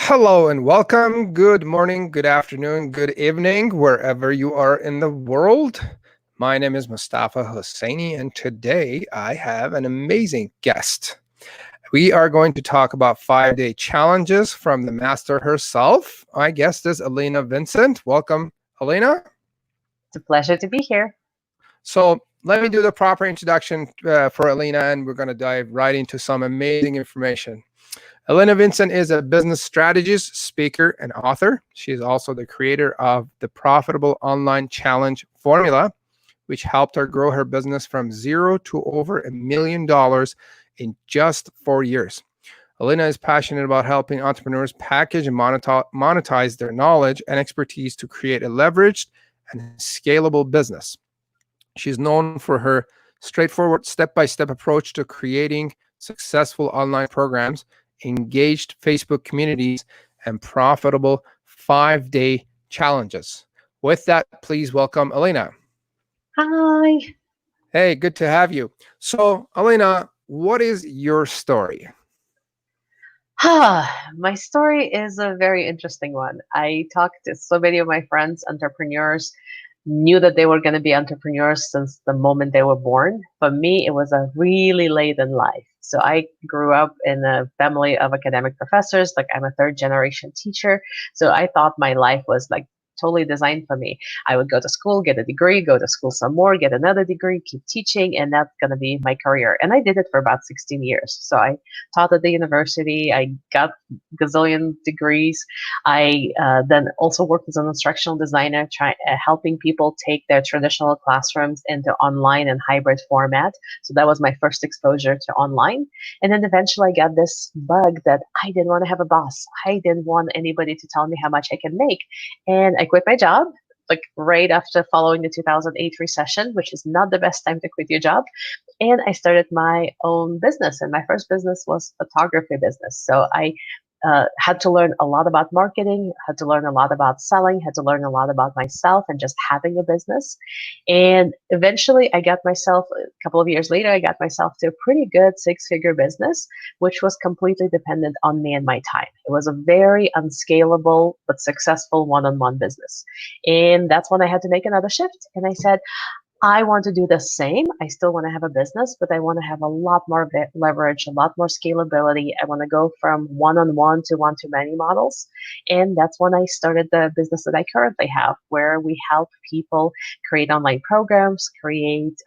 Hello and welcome. Good morning, good afternoon, good evening, wherever you are in the world. My name is Mostafa Hosseini, and today I have an amazing guest. We are going to talk about 5-day challenges from the master herself. My guest is Alina Vincent. Welcome, Alina. It's a pleasure to be here. So, let me do the proper introduction for Alina, and we're going to dive right into some amazing information. Alina Vincent is a business strategist, speaker, and author. She is also the creator of the Profitable Online Challenge Formula, which helped her grow her business from zero to over $1 million in just 4 years. Alina is passionate about helping entrepreneurs package and monetize their knowledge and expertise to create a leveraged and scalable business. She's known for her straightforward step-by-step approach to creating successful online programs, engaged Facebook communities, and profitable 5-day challenges. With that, please welcome Alina. Hi. Hey, good to have you. So, Alina, what is your story? My story is a very interesting one. I talked to so many of my friends, entrepreneurs, knew that they were going to be entrepreneurs since the moment they were born. For me, it was a really late in life. So I grew up in a family of academic professors. Like I'm a third generation teacher. So I thought my life was like totally designed for me. I would go to school, get a degree, go to school some more, get another degree, keep teaching, and that's going to be my career. And I did it for about 16 years. So I taught at the university. I got gazillion degrees. I then also worked as an instructional designer, helping people take their traditional classrooms into online and hybrid format. So that was my first exposure to online. And then eventually I got this bug that I didn't want to have a boss. I didn't want anybody to tell me how much I can make. And I quit my job like right after following the 2008 recession, which is not the best time to quit your job. And I started my own business, and my first business was photography business. So I had to learn a lot about marketing, had to learn a lot about selling, had to learn a lot about myself and just having a business. And eventually I got myself, a couple of years later, I got myself to a pretty good 6-figure business, which was completely dependent on me and my time. It was a very unscalable but successful one-on-one business. And that's when I had to make another shift. And I said, I want to do the same. I still want to have a business, but I want to have a lot more leverage, a lot more scalability. I want to go from one-on-one to one-to-many models. And that's when I started the business that I currently have, where we help people create online programs, create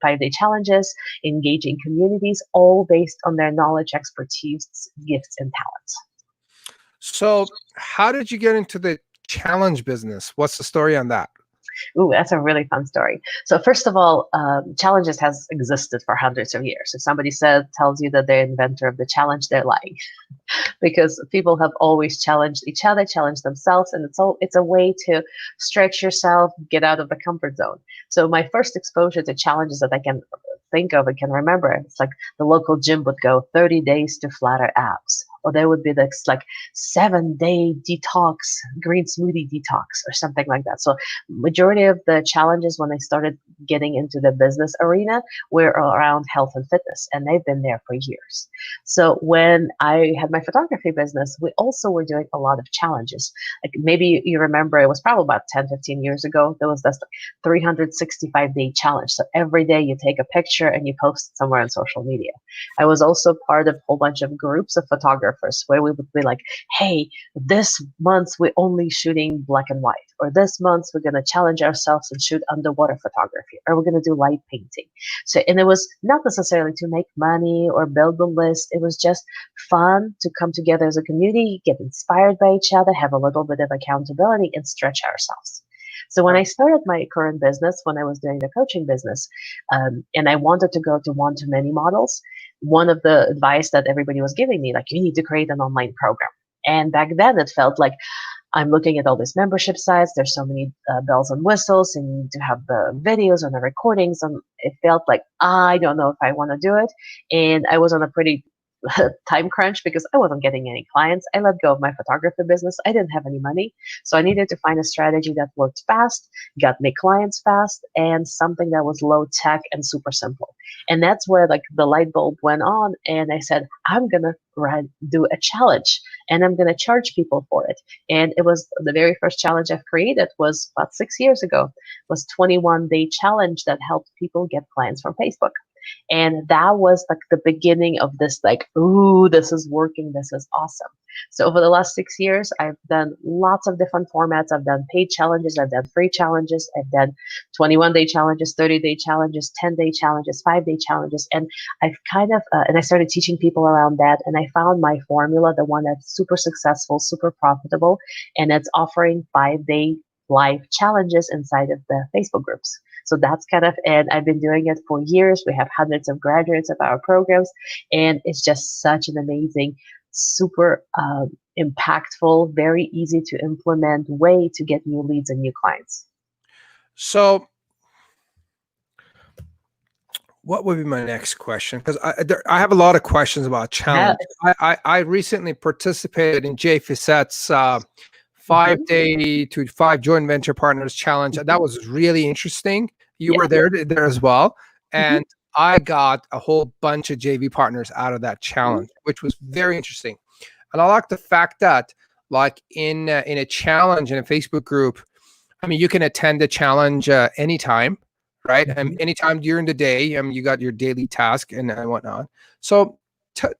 5-day challenges, engaging communities, all based on their knowledge, expertise, gifts, and talents. So, how did you get into the challenge business? What's the story on that? Ooh, that's a really fun story. So first of all, challenges has existed for hundreds of years. If somebody tells you that they're inventor of the challenge, they're lying, because people have always challenged each other, challenged themselves, and it's a way to stretch yourself, get out of the comfort zone. So my first exposure to challenges that I can think of and can remember, it's like the local gym would go 30 days to flatter abs, or there would be this like 7-day detox, green smoothie detox, or something like that. So majority of the challenges when I started getting into the business arena were around health and fitness, and they've been there for years. So when I had my photography business, we also were doing a lot of challenges. Like maybe you remember, it was probably about 10, 15 years ago, there was this 365-day challenge. So every day you take a picture and you post it somewhere on social media. I was also part of a whole bunch of groups of photographers where we would be like, hey, this month we're only shooting black and white, or this month we're going to challenge ourselves and shoot underwater photography, or we're going to do light painting. So, and it was not necessarily to make money or build the list. It was just fun to come together as a community, get inspired by each other, have a little bit of accountability, and stretch ourselves. So when I started my current business, when I was doing the coaching business, and I wanted to go to one-to-many models, one of the advice that everybody was giving me, like, you need to create an online program. And back then it felt like I'm looking at all these membership sites. There's so many bells and whistles, and you need to have the videos and the recordings. And it felt like, I don't know if I want to do it. And I was on a pretty time crunch because I wasn't getting any clients. I let go of my photography business. I didn't have any money. So I needed to find a strategy that worked fast, got me clients fast, and something that was low tech and super simple. And that's where like the light bulb went on. And I said, I'm going to do a challenge and I'm going to charge people for it. And it was the very first challenge I've created was about 6 years ago, was 21-day challenge that helped people get clients from Facebook. And that was like the beginning of this, like, ooh, this is working. This is awesome. So over the last 6 years, I've done lots of different formats. I've done paid challenges. I've done free challenges. I've done 21-day challenges, 30-day challenges, 10-day challenges, 5-day challenges. And I've kind of, and I started teaching people around that. And I found my formula, the one that's super successful, super profitable. And it's offering 5-day live challenges inside of the Facebook groups. So that's kind of, and I've been doing it for years. We have hundreds of graduates of our programs, and it's just such an amazing, super impactful, very easy to implement way to get new leads and new clients. So what would be my next question? Because I have a lot of questions about challenge. Yeah. I recently participated in Jay Fissett's 5-day to 5 joint venture partners challenge. That was really interesting. You were there as well. And I got a whole bunch of JV partners out of that challenge, which was very interesting. And I like the fact that like in a challenge in a Facebook group, I mean, you can attend the challenge anytime, right? Anytime during the day, you got your daily task and whatnot. So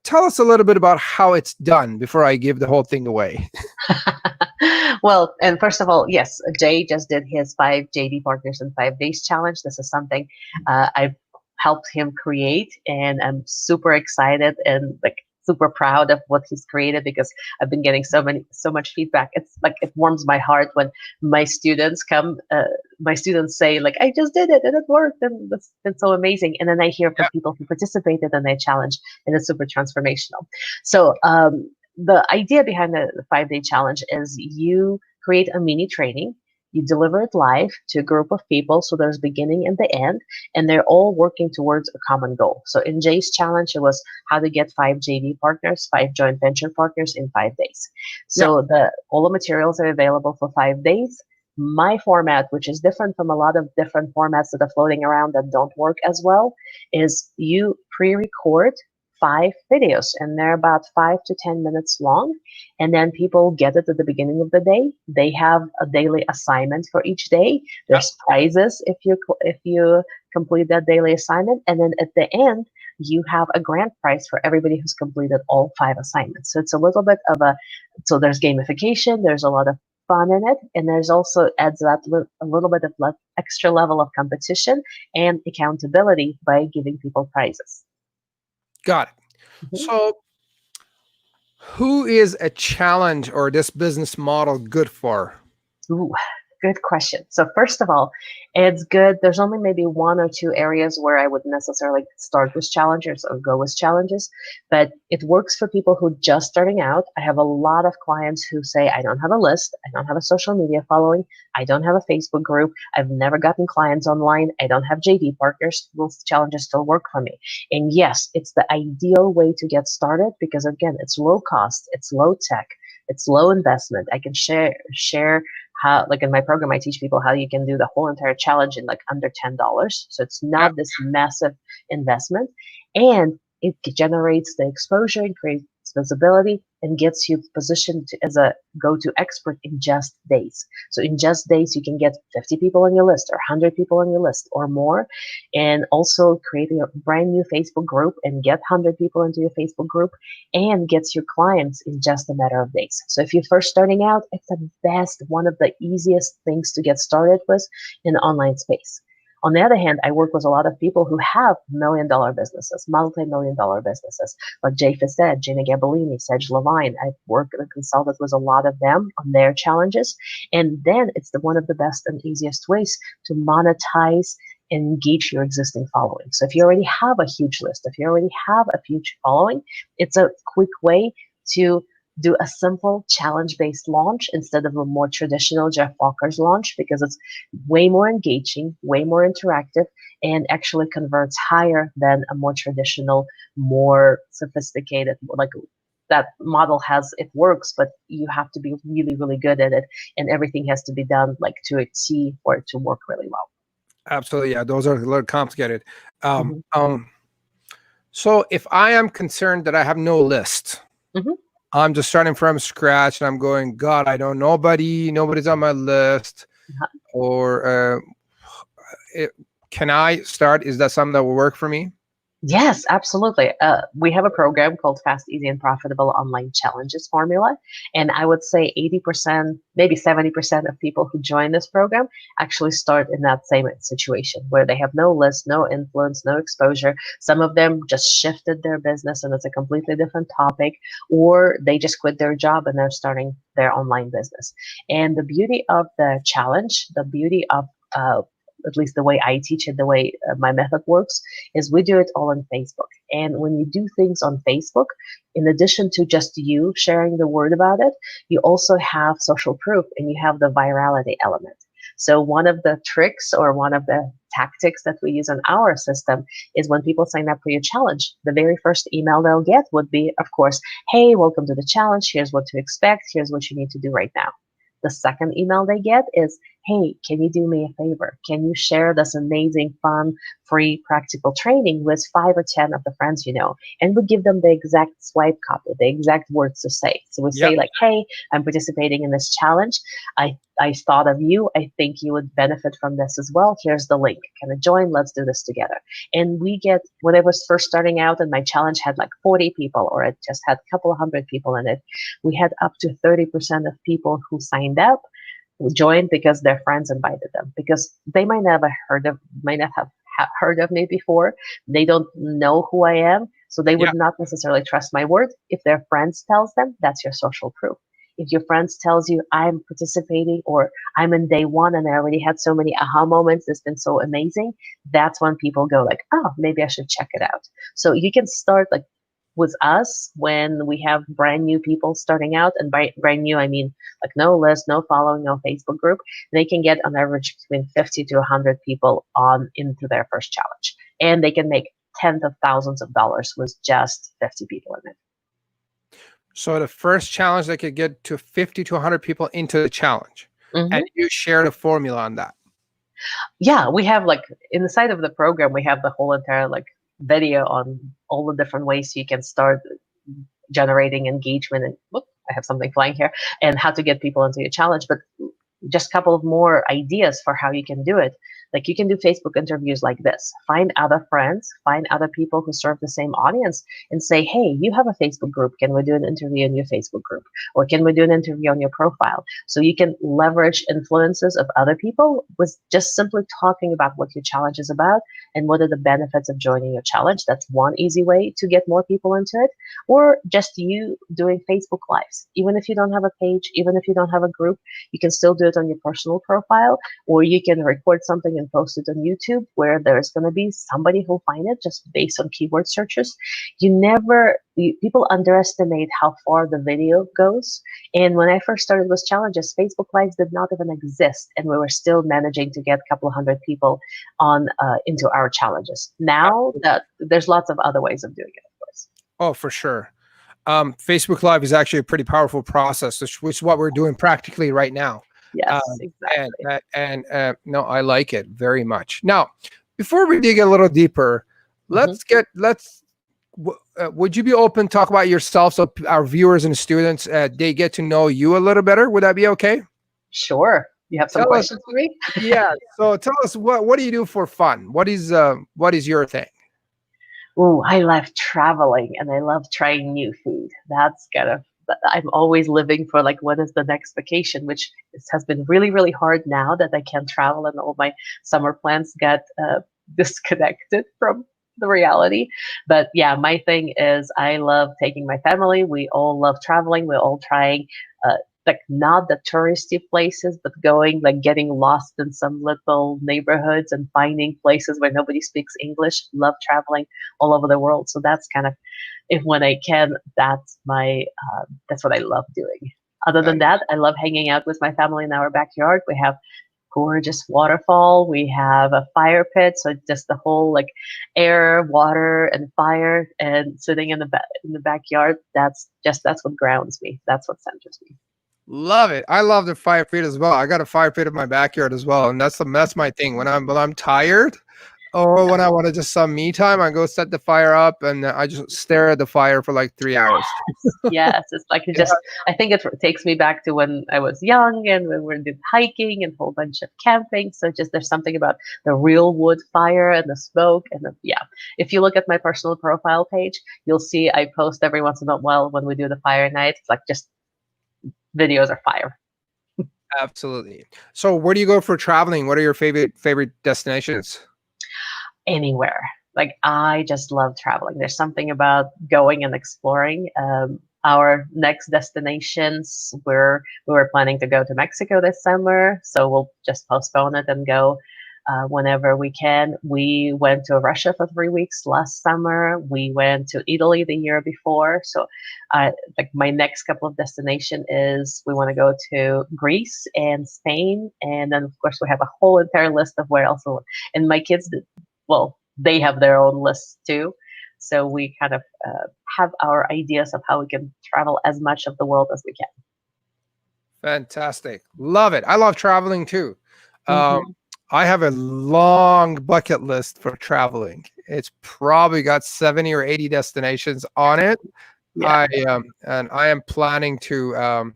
tell us a little bit about how it's done before I give the whole thing away. Well, and first of all, yes, Jay just did his 5 JD Partners in 5 days challenge. This is something I've helped him create, and I'm super excited and like super proud of what he's created because I've been getting so much feedback. It's like it warms my heart when my students come. My students say like, "I just did it and it worked," and it's been so amazing. And then I hear from people who participated in that challenge, and it's super transformational. So the idea behind the 5-day challenge is you create a mini training, you deliver it live to a group of people. So there's beginning and the end, and they're all working towards a common goal. So in Jay's challenge, it was how to get 5 JV partners, 5 joint venture partners in 5 days. So all the materials are available for 5 days. My format, which is different from a lot of different formats that are floating around that don't work as well, is you pre-record 5 videos, and they're about 5 to 10 minutes long. And then people get it at the beginning of the day. They have a daily assignment for each day. There's prizes if you complete that daily assignment. And then at the end, you have a grand prize for everybody who's completed all 5 assignments. So it's a little bit of so there's gamification, there's a lot of fun in it, and there's also adds that a little bit of extra level of competition and accountability by giving people prizes. Got it. So who is a challenge or this business model good for? Ooh, good question. So first of all, it's good. There's only maybe 1 or 2 areas where I wouldn't necessarily start with challenges or go with challenges, but it works for people who just starting out. I have a lot of clients who say, I don't have a list. I don't have a social media following. I don't have a Facebook group. I've never gotten clients online. I don't have JD partners. Those challenges still work for me. And yes, it's the ideal way to get started because again, it's low cost, it's low tech, it's low investment. I can share how, like in my program, I teach people how you can do the whole entire challenge in like under $10. So it's not this massive investment, and it generates the exposure and creates visibility and gets you positioned as a go-to expert in just days. So in just days, you can get 50 people on your list or 100 people on your list or more, and also creating a brand new Facebook group and get 100 people into your Facebook group and gets your clients in just a matter of days. So if you're first starting out, it's the best, one of the easiest things to get started with in the online space. On the other hand, I work with a lot of people who have million-dollar businesses, multi-million-dollar businesses, like Jay Fissett, Gina Gabellini, Sedge Levine. I've worked and consulted with a lot of them on their challenges. And then it's one of the best and easiest ways to monetize and engage your existing following. So if you already have a huge list, if you already have a huge following, it's a quick way to do a simple challenge-based launch instead of a more traditional Jeff Walker's launch, because it's way more engaging, way more interactive, and actually converts higher than a more traditional, more sophisticated, like that model has. It works, but you have to be really, really good at it, and everything has to be done like to a T for it to work really well. Absolutely, yeah. Those are a little complicated. Um, Mhm. um, so if I am concerned that I have no list, Mhm. I'm just starting from scratch, and I'm going, God, I don't nobody, nobody's on my list, or it, can I start? Is that something that will work for me? Yes, absolutely. We have a program called Fast, Easy, and Profitable Online Challenges Formula. And I would say 80%, maybe 70% of people who join this program actually start in that same situation where they have no list, no influence, no exposure. Some of them just shifted their business and it's a completely different topic, or they just quit their job and they're starting their online business. And the beauty of the challenge, the beauty of at least the way I teach it, the way my method works, is we do it all on Facebook. And when you do things on Facebook, in addition to just you sharing the word about it, you also have social proof and you have the virality element. So one of the tricks or one of the tactics that we use in our system is when people sign up for your challenge, the very first email they'll get would be, of course, hey, welcome to the challenge. Here's what to expect. Here's what you need to do right now. The second email they get is, hey, can you do me a favor? Can you share this amazing, fun, free, practical training with 5 or 10 of the friends you know? And we give them the exact swipe copy, the exact words to say. So we Yep. say like, hey, I'm participating in this challenge. I thought of you. I think you would benefit from this as well. Here's the link. Can I join? Let's do this together. And we get, when I was first starting out and my challenge had like 40 people or it just had a couple of hundred people in it, we had up to 30% of people who signed up who joined because their friends invited them, because they might not have heard of me before. They don't know who I am, so they Yeah. would not necessarily trust my word. If their friends tells them, that's your social proof. If your friends tells you I'm participating or I'm in day one and I already had so many aha moments, it's been so amazing, that's when people go like, oh, maybe I should check it out. So you can start like with us when we have brand new people starting out, and by brand new I mean like no list, no following, no Facebook group. They can get on average between 50 to 100 people on into their first challenge, and they can make tens of thousands of dollars with just 50 people in it. So the first challenge, they could get to 50 to 100 people into the challenge, and Hmm. you share the formula on that. Yeah, we have like in the side of the program, we have the whole entire like video on all the different ways you can start generating engagement and look, I have something flying here, and how to get people into your challenge. But just a couple of more ideas for how you can do it. Like you can do Facebook interviews like this. Find other friends, find other people who serve the same audience and say, hey, you have a Facebook group. Can we do an interview in your Facebook group? Or can we do an interview on your profile? So you can leverage influences of other people with just simply talking about what your challenge is about and what are the benefits of joining your challenge. That's one easy way to get more people into it. Or just you doing Facebook Lives. Even if you don't have a page, even if you don't have a group, you can still do it on your personal profile, or you can record something and post it on YouTube where there's going to be somebody who'll find it just based on keyword searches. People underestimate how far the video goes. And when I first started with challenges, Facebook Lives did not even exist, and we were still managing to get a couple of hundred people on into our challenges. Now that there's lots of other ways of doing it, of course. Oh, for sure. Facebook Live is actually a pretty powerful process, which is what we're doing practically right now. Yes, And exactly. no, I like it very much. Now, before we dig a little deeper, Hmm. would you be open to talk about yourself so our viewers and students they get to know you a little better? Would that be okay? Sure. You have some Tell us, questions for me? yeah. So tell us what do you do for fun? What is your thing? Ooh, I love traveling and I love trying new food. That's kind of, I'm always living for like, what is the next vacation, which has been really, really hard now that I can't travel and all my summer plans got disconnected from the reality. But yeah, my thing is I love taking my family. We all love traveling. We're all trying like not the touristy places, but going like getting lost in some little neighborhoods and finding places where nobody speaks English. Love traveling all over the world. So that's kind of, if when I can, that's what I love doing. Other than that, I love hanging out with my family in our backyard. We have gorgeous waterfall. We have a fire pit, so just the whole like air, water, and fire, and sitting in the backyard. That's what grounds me. That's what centers me. Love it. I love the fire pit as well. I got a fire pit in my backyard as well, and that's my thing. When I'm tired, or when I want to just some me time, I go set the fire up and I just stare at the fire for like 3 hours. Yes, it's like Yeah, I think it takes me back to when I was young and when we did hiking and a whole bunch of camping. So just there's something about the real wood fire and the smoke and yeah. If you look at my personal profile page, you'll see I post every once in a while when we do the fire night. It's like just videos of fire. absolutely. So where do you go for traveling? What are your favorite destinations? Anywhere. Like I just love traveling. There's something about going and exploring. Our next destinations, we were planning to go to Mexico this summer, so we'll just postpone it and go whenever we can. We went to Russia for 3 weeks last summer. We went to Italy the year before. So, like my next couple of destination is we want to go to Greece and Spain, and then of course we have a whole entire list of where else. And my kids well, they have their own lists too. So we kind of have our ideas of how we can travel as much of the world as we can. Fantastic. Love it. I love traveling too. Um, Hmm. I have a long bucket list for traveling. It's probably got 70 or 80 destinations on it. Yeah. And I am planning to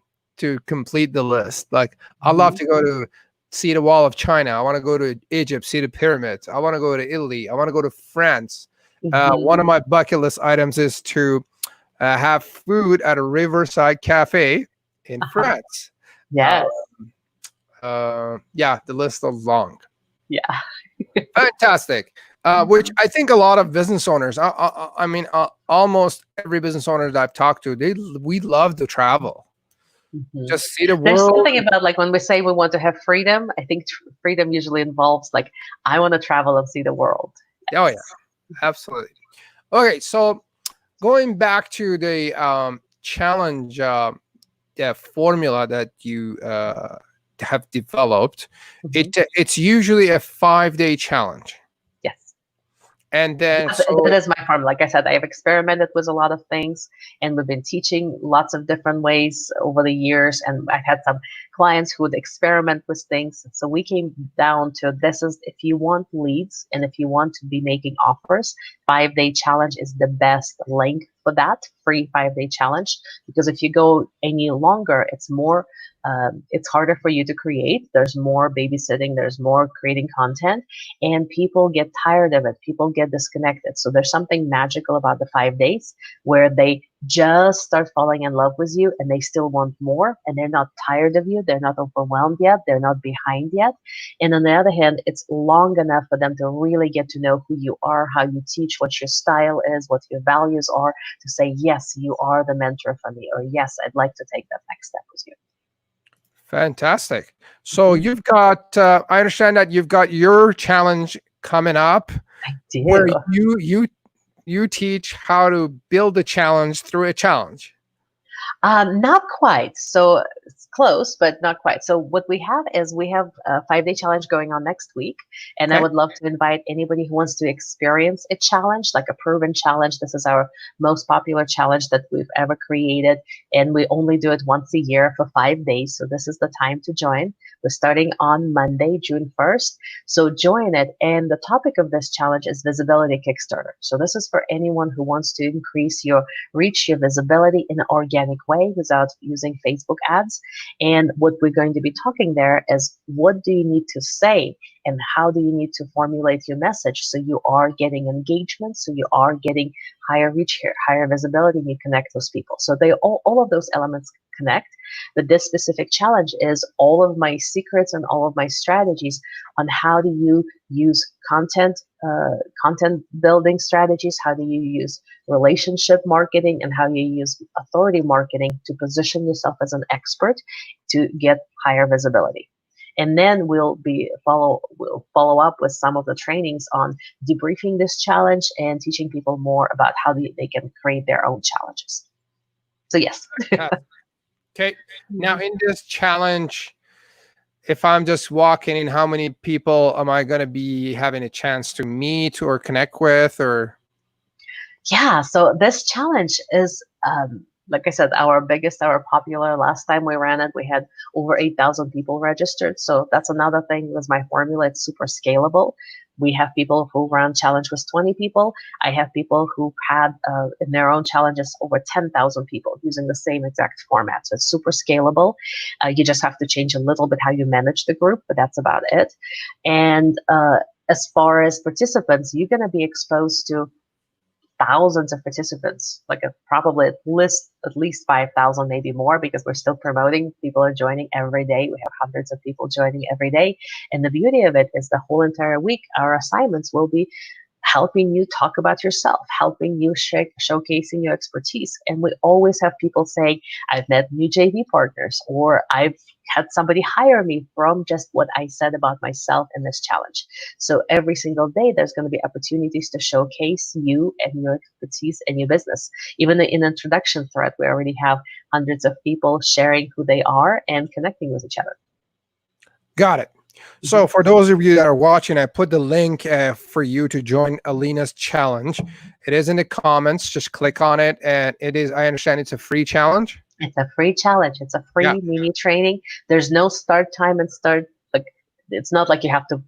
complete the list. Like I love Hmm. to go to see the Wall of China. I want to go to Egypt, see the pyramids. I want to go to Italy. I want to go to France. One Hmm. of my bucket list items is to have food at a riverside cafe in Uh-huh. France. Uh, Yes. yeah, the list is long. Yeah. Fantastic. Which Hmm. I think a lot of business owners, I mean, almost every business owner that I've talked to, we love to travel, Hmm. just see the There's world. something about like when we say we want to have freedom, I think freedom usually involves like, I want to travel and see the world. Oh yeah, absolutely. Okay, so going back to the challenge, the formula that you have developed, Hmm. it's usually a 5-day challenge, Yes. and then That so is my farm. Like I said, I've experimented with a lot of things, and we've been teaching lots of different ways over the years. And I've had some clients who would experiment with things. So we came down to this is if you want leads and if you want to be making offers, 5-day challenge is the best link for that free 5-day challenge. Because if you go any longer, it's harder for you to create. There's more babysitting, there's more creating content, and people get tired of it. People get disconnected. So there's something magical about the 5 days where they just start falling in love with you and they still want more and they're not tired of you. They're not overwhelmed yet. They're not behind yet. And on the other hand, it's long enough for them to really get to know who you are, how you teach, what your style is, what your values are, to say, yes, you are the mentor for me, or yes, I'd like to take that next step with you. fantastic. So Mhm. you've got, I understand that you've got your challenge coming up, I do. where you teach how to build a challenge through a challenge. Not quite. So it's close, but not quite. So what we have is we have a 5-day challenge going on next week, and I Okay. would love to invite anybody who wants to experience a challenge, like a proven challenge. This is our most popular challenge that we've ever created, and we only do it once a year for 5 days. So this is the time to join. We're starting on Monday, June 1st. So join it. And the topic of this challenge is visibility Kickstarter. So this is for anyone who wants to increase your reach, your visibility in an organic way without using Facebook ads. And what we're going to be talking there is what do you need to say and how do you need to formulate your message so you are getting engagement, so you are getting higher reach here, higher visibility, and you connect those people. So they all of those elements connect. But this specific challenge is all of my secrets and all of my strategies on how do you use content building strategies, how do you use relationship marketing, and how you use authority marketing to position yourself as an expert to get higher visibility. And then we'll follow up with some of the trainings on debriefing this challenge and teaching people more about how they can create their own challenges. So yes. Okay. Now in this challenge, if I'm just walking in, how many people am I going to be having a chance to meet or connect with? Or yeah, so this challenge is, like I said, our popular. Last time we ran it, we had over 8,000 people registered. So that's another thing with my formula. It's super scalable. We have people who run challenge with 20 people. I have people who had in their own challenges over 10,000 people using the same exact format. So it's super scalable. You just have to change a little bit how you manage the group, but that's about it. And as far as participants, you're going to be exposed to thousands of participants, like probably at least 5,000, maybe more, because we're still promoting. People are joining every day. We have hundreds of people joining every day. And the beauty of it is the whole entire week, our assignments will be helping you talk about yourself, helping you showcasing your expertise. And we always have people saying, I've met new JV partners, or I've had somebody hire me from just what I said about myself in this challenge. So every single day, there's going to be opportunities to showcase you and your expertise and your business. Even in introduction thread, we already have hundreds of people sharing who they are and connecting with each other. Got it. So for those of you that are watching, I put the link for you to join Alina's challenge. It is in the comments. Just click on it. And it is, I understand it's a free challenge. It's a free challenge. It's a free mini training. There's no start time and like it's not like you have to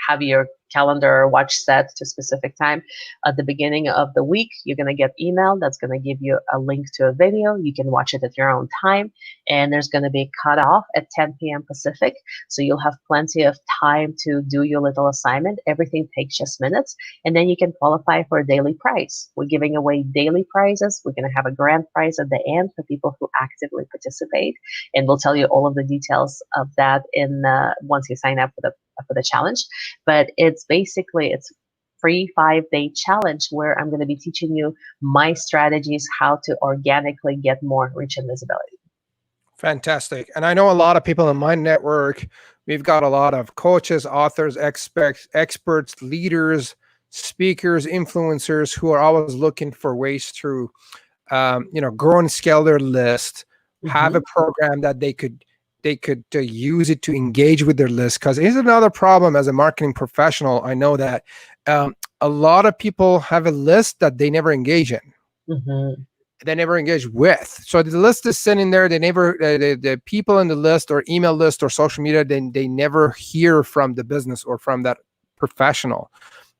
have your calendar or watch set to a specific time. At the beginning of the week, you're going to get email that's going to give you a link to a video. You can watch it at your own time, and there's going to be a cutoff at 10 p.m. Pacific, so you'll have plenty of time to do your little assignment. Everything takes just minutes, and then you can qualify for a daily prize. We're giving away daily prizes. We're going to have a grand prize at the end for people who actively participate, and we'll tell you all of the details of that in once you sign up for the challenge. But it's free 5-day challenge where I'm going to be teaching you my strategies, how to organically get more reach and visibility. Fantastic. And I know a lot of people in my network, we've got a lot of coaches, authors, experts, leaders, speakers, influencers who are always looking for ways to, grow and scale their list, have a program that they could use it to engage with their list. Because here's another problem as a marketing professional. I know that a lot of people have a list that they never engage in. They never engage with. So the list is sitting there. They never, the people in the list or email list or social media, they never hear from the business or from that professional.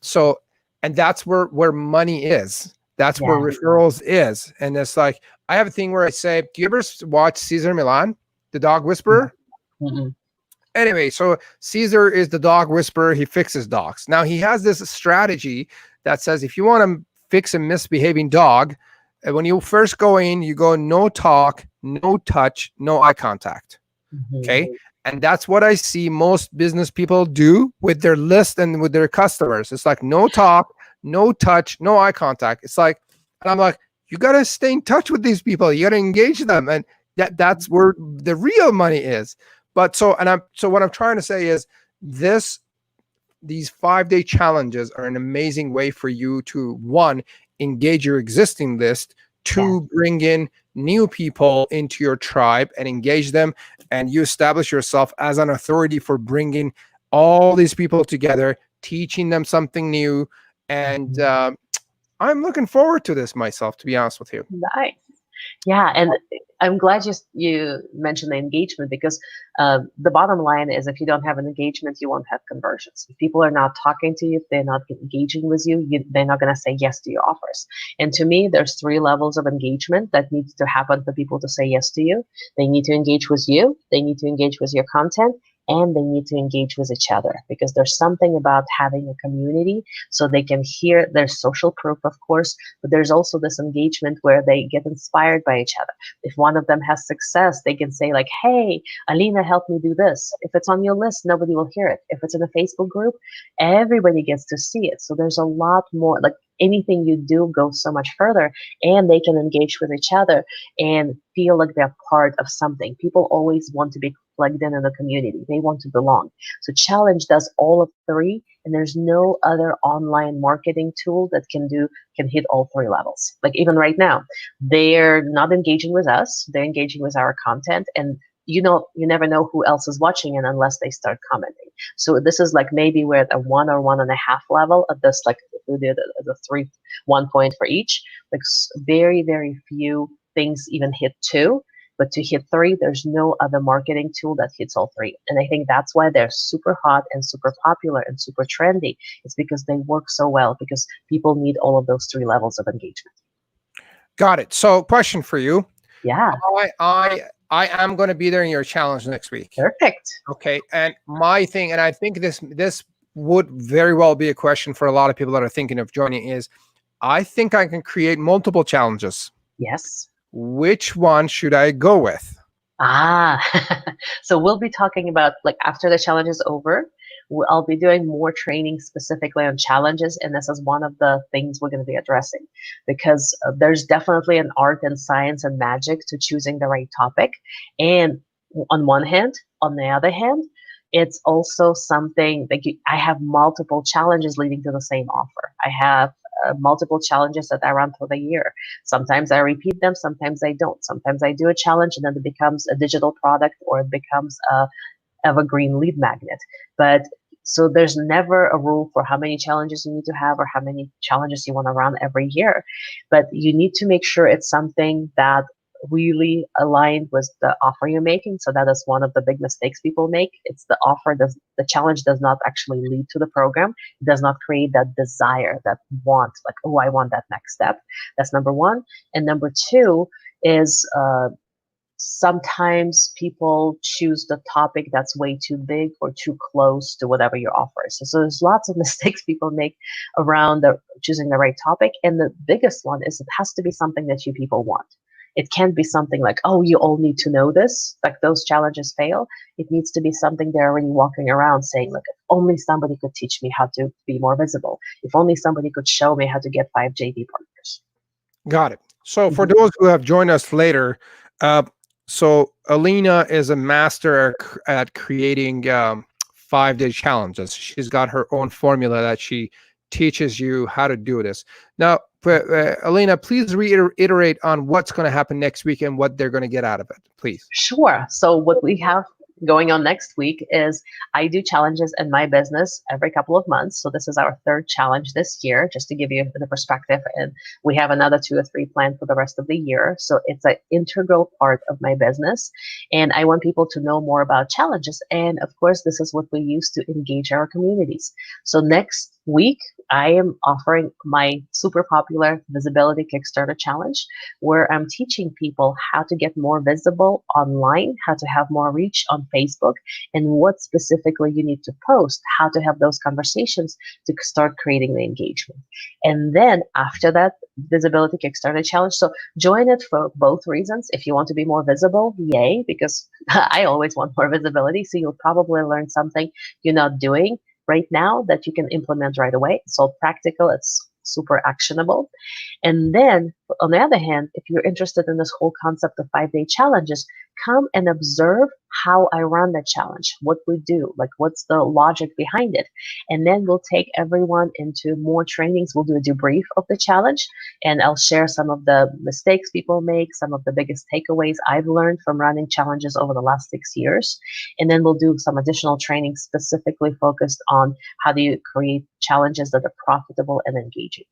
So, and that's where money is. That's where referrals is. And it's like, I have a thing where I say, do you ever watch Cesar Millan, the dog whisperer? Anyway, so Caesar is the dog whisperer. He fixes dogs. Now he has this strategy that says, if you want to fix a misbehaving dog, when you first go in, you go no talk, no touch, no eye contact. Okay. And that's what I see most business people do with their list and with their customers. It's like no talk, no touch, no eye contact. It's like, and I'm like, you got to stay in touch with these people. You got to engage them. And that's where the real money is. But so what I'm trying to say is these 5-day challenges are an amazing way for you to, one, engage your existing list, two, bring in new people into your tribe and engage them, and you establish yourself as an authority for bringing all these people together, teaching them something new. And I'm looking forward to this myself, to be honest with you. Nice. Yeah, and I'm glad you mentioned the engagement, because the bottom line is, if you don't have an engagement, you won't have conversions. If people are not talking to you, if they're not engaging with you, they're not going to say yes to your offers. And to me, there's 3 levels of engagement that needs to happen for people to say yes to you. They need to engage with you, they need to engage with your content, and they need to engage with each other, because there's something about having a community so they can hear their social proof, of course, but there's also this engagement where they get inspired by each other. If one of them has success, they can say like, hey, Alina helped me do this. If it's on your list, nobody will hear it. If it's in a Facebook group, everybody gets to see it. So there's a lot more, like anything you do goes so much further, and they can engage with each other and feel like they're part of something. People always want to be plugged in the community. They want to belong. So challenge does all of three, and there's no other online marketing tool that can hit all three levels. Like even right now, they're not engaging with us, they're engaging with our content, and you never know who else is watching it unless they start commenting. So this is like maybe we're at a 1 or 1.5 level of this, like if we did the 1 point for each, like very, very few things even hit 2. But to hit 3, there's no other marketing tool that hits all 3. And I think that's why they're super hot and super popular and super trendy. It's because they work so well, because people need all of those 3 levels of engagement. Got it. So question for you. Yeah. I am going to be there in your challenge next week. Perfect. Okay. And my thing, and I think this would very well be a question for a lot of people that are thinking of joining, is I think I can create multiple challenges. Yes. Which one should I go with? So we'll be talking about, like, after the challenge is over, I'll be doing more training specifically on challenges, and this is one of the things we're going to be addressing, because there's definitely an art and science and magic to choosing the right topic. And on one hand, on the other hand, it's also something like I have multiple challenges leading to the same offer. I have multiple challenges that I run through the year. Sometimes I repeat them, sometimes I don't. Sometimes I do a challenge and then it becomes a digital product, or it becomes a evergreen lead magnet. But so there's never a rule for how many challenges you need to have or how many challenges you want to run every year. But you need to make sure it's something that really aligned with the offer you're making. So that is one of the big mistakes people make. It's the offer the challenge does not actually lead to the program. It does not create that desire, that want, like, oh, I want that next step. That's number one. And number two is sometimes people choose the topic that's way too big or too close to whatever your offer is. So there's lots of mistakes people make around choosing the right topic. And the biggest one is it has to be something that you people want. It can't be something like, oh, you all need to know this. Like those challenges fail. It needs to be something they're already walking around saying, look, if only somebody could teach me how to be more visible. If only somebody could show me how to get 5 JV partners. Got it. So for those who have joined us later, so Alina is a master at creating 5-day challenges. She's got her own formula that she teaches you how to do this. Now, Alina, please reiterate on what's going to happen next week and what they're going to get out of it, please. Sure. So what we have going on next week is I do challenges in my business every couple of months. So this is our 3rd challenge this year, just to give you the perspective. And we have another 2 or 3 planned for the rest of the year. So it's an integral part of my business. And I want people to know more about challenges. And of course, this is what we use to engage our communities. So next week, I am offering my super popular Visibility Kickstarter Challenge, where I'm teaching people how to get more visible online, how to have more reach on Facebook, and what specifically you need to post, how to have those conversations to start creating the engagement. And then after that, Visibility Kickstarter Challenge. So join it for both reasons. If you want to be more visible, yay, because I always want more visibility. So you'll probably learn something you're not doing right now that you can implement right away. It's all practical. It's super actionable. And then on the other hand, if you're interested in this whole concept of 5-day challenges, come and observe how I run the challenge, what we do, like what's the logic behind it. And then we'll take everyone into more trainings. We'll do a debrief of the challenge, and I'll share some of the mistakes people make, some of the biggest takeaways I've learned from running challenges over the last 6 years. And then we'll do some additional training specifically focused on how do you create challenges that are profitable and engaging.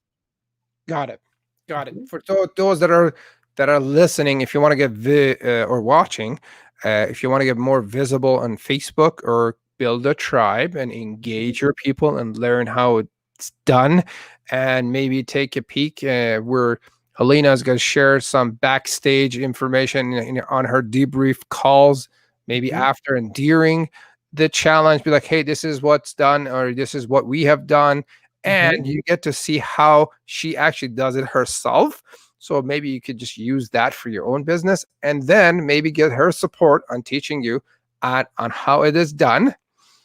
Got it. Got it. For those that are listening, if you want to get or watching, if you want to get more visible on Facebook or build a tribe and engage your people and learn how it's done, and maybe take a peek where Alina is going to share some backstage information on her debrief calls, maybe after and during the challenge, be like, hey, this is what's done, or this is what we have done. Mhm. And you get to see how she actually does it herself. So maybe you could just use that for your own business, and then maybe get her support on teaching you on how it is done.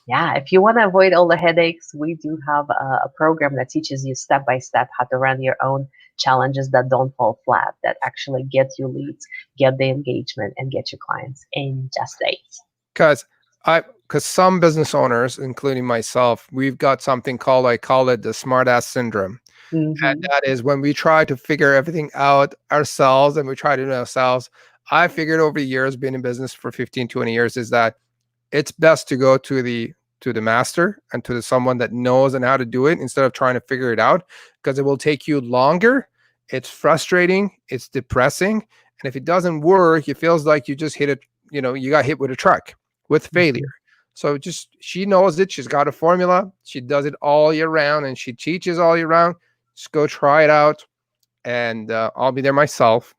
Yeah, if you want to avoid all the headaches, we do have a program that teaches you step by step how to run your own challenges that don't fall flat, that actually get you leads, get the engagement, and get you clients in just days. Because because some business owners, including myself, we've got something called, I call it the smart ass syndrome. And Hmm. that is when we try to figure everything out ourselves, and we try to do it ourselves. I figured over the years, being in business for 15, 20 years, is that it's best to go to the master and to someone that knows and how to do it, instead of trying to figure it out, because it will take you longer. It's frustrating, it's depressing, and if it doesn't work, it feels like you just hit it, you got hit with a truck with failure. Hmm. So just, she knows it, she's got a formula, she does it all year round, and she teaches all year round. Just go try it out, and I'll be there myself.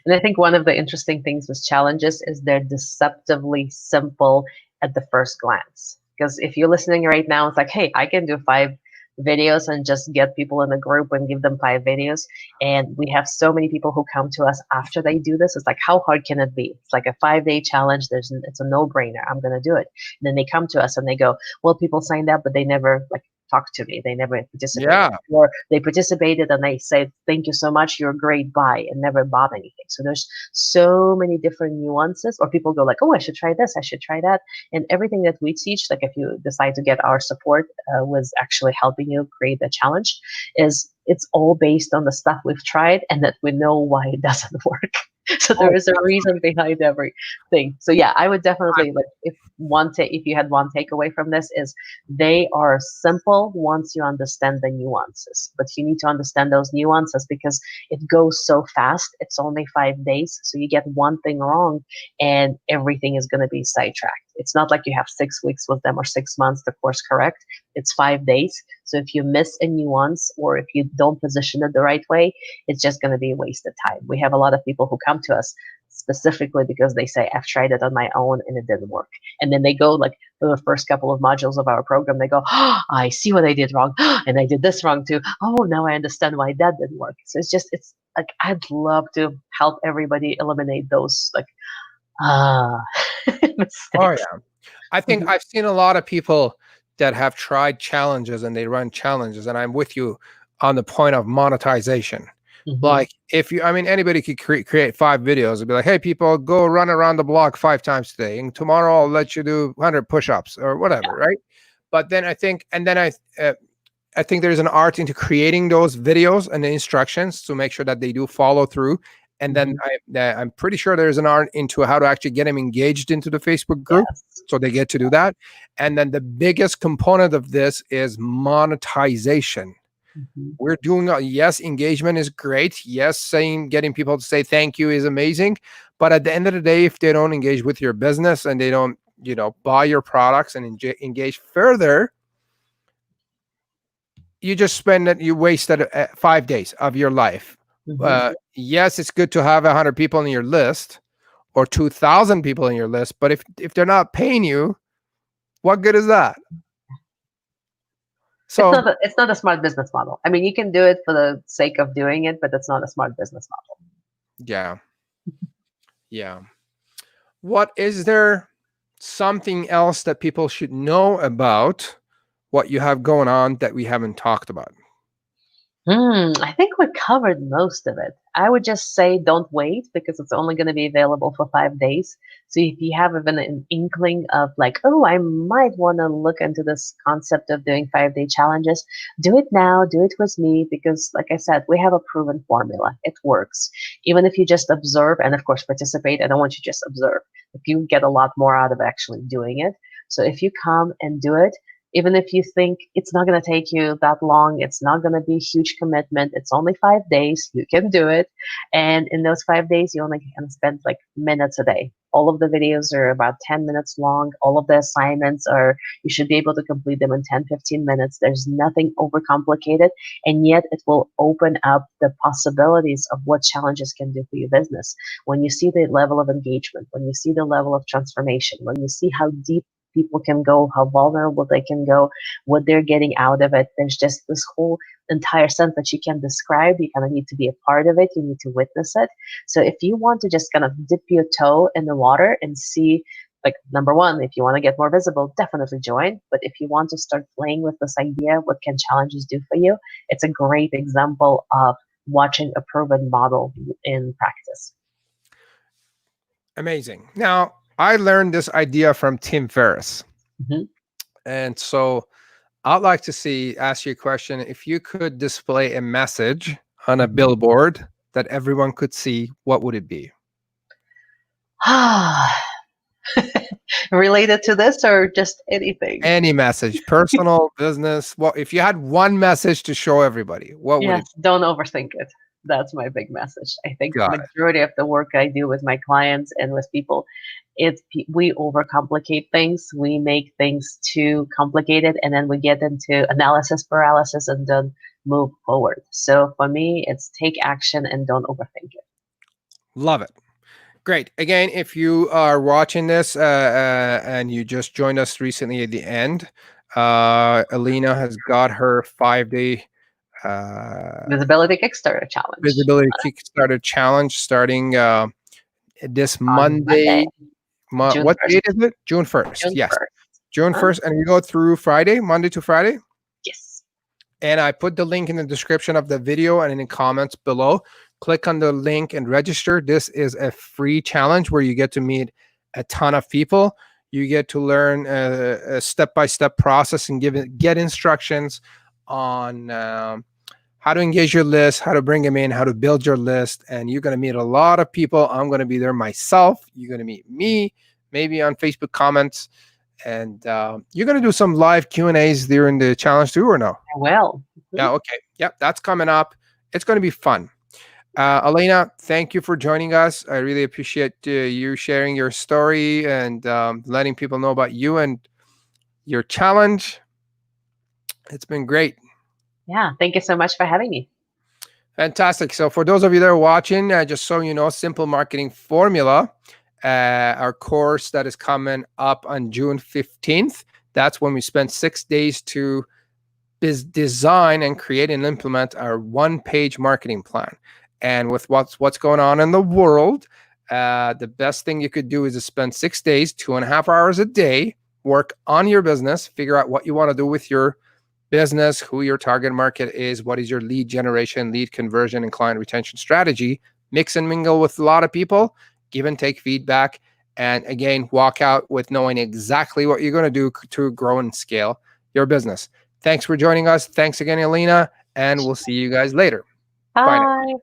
And I think one of the interesting things with challenges is they're deceptively simple at the first glance. Because if you're listening right now, it's like, hey, I can do 5 videos and just get people in a group and give them 5 videos. And we have so many people who come to us after they do this. It's like, how hard can it be? It's like a 5-day challenge. It's a no-brainer. I'm going to do it. And then they come to us and they go, well, people signed up, but they never like talked to me. They never participated, Yeah. or they participated and they said, thank you so much, you're a great, buy, and never bought anything. So there's so many different nuances. Or people go like, oh, I should try this, I should try that. And everything that we teach, like if you decide to get our support, was actually helping you create the challenge, is it's all based on the stuff we've tried and that we know why it doesn't work. So Oh, there is a reason behind everything. So yeah, I would definitely, like, if you had one takeaway from this, is they are simple once you understand the nuances. But you need to understand those nuances because it goes so fast. It's only 5 days. So you get one thing wrong and everything is going to be sidetracked. It's not like you have 6 weeks with them or 6 months to course correct. It's 5 days. So if you miss a nuance or if you don't position it the right way, it's just going to be a wasted time. We have a lot of people who come to us specifically because they say, I've tried it on my own and it didn't work. And then they go like for the first couple of modules of our program, they go, oh, I see what I did wrong. And I did this wrong too. Oh, now I understand why that didn't work. So it's like, I'd love to help everybody eliminate those like, ah, oh mistakes. yeah. I think Mhm. I've seen a lot of people that have tried challenges, and they run challenges, and I'm with you on the point of monetization. Mhm. Like, if you, I mean, anybody could create 5 videos and be like, hey, people, go run around the block 5 times today, and tomorrow I'll let you do 100 push-ups or whatever, right? But then I think, and then I think there's an art into creating those videos and the instructions to make sure that they do follow through. And then Mhm. I'm pretty sure there's an art into how to actually get them engaged into the Facebook group, Yes. so they get to do that. And then the biggest component of this is monetization. Mhm. We're doing yes, engagement is great. Yes, getting people to say thank you is amazing. But at the end of the day, if they don't engage with your business and they don't, buy your products and engage further, you just you wasted 5 days of your life. Mhm. Yes, it's good to have 100 people on your list or 2,000 people on your list, but if they're not paying you, what good is that? So It's not a smart business model. I mean, you can do it for the sake of doing it, but it's not a smart business model. yeah, yeah. What is there something else that people should know about what you have going on that we haven't talked about? I think we covered most of it. I would just say don't wait because it's only going to be available for 5 days. So if you have even an inkling of like, oh, I might want to look into this concept of doing 5-day challenges, do it now, do it with me because, like I said, we have a proven formula. It works. Even if you just observe and, of course, participate, I don't want you to just observe. If you get a lot more out of actually doing it. So if you come and do it, even if you think it's not going to take you that long, it's not going to be a huge commitment, it's only 5 days, you can do it. And in those 5 days, you only can spend like minutes a day. All of the videos are about 10 minutes long. All of the assignments are, you should be able to complete them in 10, 15 minutes. There's nothing overcomplicated. And yet it will open up the possibilities of what challenges can do for your business. When you see the level of engagement, when you see the level of transformation, when you see how deep people can go, how vulnerable they can go, what they're getting out of it. There's just this whole entire sense that you can describe. You kind of need to be a part of it. You need to witness it. So if you want to just kind of dip your toe in the water and see, like, number one, if you want to get more visible, definitely join. But if you want to start playing with this idea, what can challenges do for you? It's a great example of watching a proven model in practice. Amazing. Now, I learned this idea from Tim Ferriss. Mm-hmm. And so I'd like to ask you a question. If you could display a message on a billboard that everyone could see, what would it be? Related to this or just anything? Any message, personal, business. Well, if you had one message to show everybody, what would it be? Don't overthink it. That's my big message. I think the Got it. majority of the work I do with my clients and with people, we overcomplicate things. We make things too complicated, and then we get into analysis paralysis and then move forward. So for me, it's take action and don't overthink it. Love it. Great. Again, if you are watching this and you just joined us recently at the end, Alina has got her 5-day Visibility Kickstarter challenge. Visibility Kickstarter challenge starting this Monday. What date is it? June 1st. Yes. June 1st. And you go through Friday, Monday to Friday? Yes. And I put the link in the description of the video and in the comments below. Click on the link and register. This is a free challenge where you get to meet a ton of people. You get to learn a step-by-step process and get instructions on how to engage your list, how to bring them in, how to build your list. And you're going to meet a lot of people. I'm going to be there myself. You're going to meet me, maybe on Facebook comments. And you're going to do some live Q&As during the challenge too, or no? I will. Yeah, okay. Yep, that's coming up. It's going to be fun. Alina, thank you for joining us. I really appreciate you sharing your story and letting people know about you and your challenge. It's been great. Yeah, thank you so much for having me. Fantastic. So for those of you that are watching, just so you know, Simple Marketing Formula, our course that is coming up on June 15th. That's when we spend 6 days to design and create and implement our one-page marketing plan. And with what's going on in the world, the best thing you could do is to spend 6 days, 2.5 hours a day, work on your business, figure out what you want to do with your business, who your target market is, what is your lead generation, lead conversion, and client retention strategy, mix and mingle with a lot of people, give and take feedback, and again, walk out with knowing exactly what you're going to do to grow and scale your business. Thanks for joining us. Thanks again, Alina, and we'll see you guys later. Bye.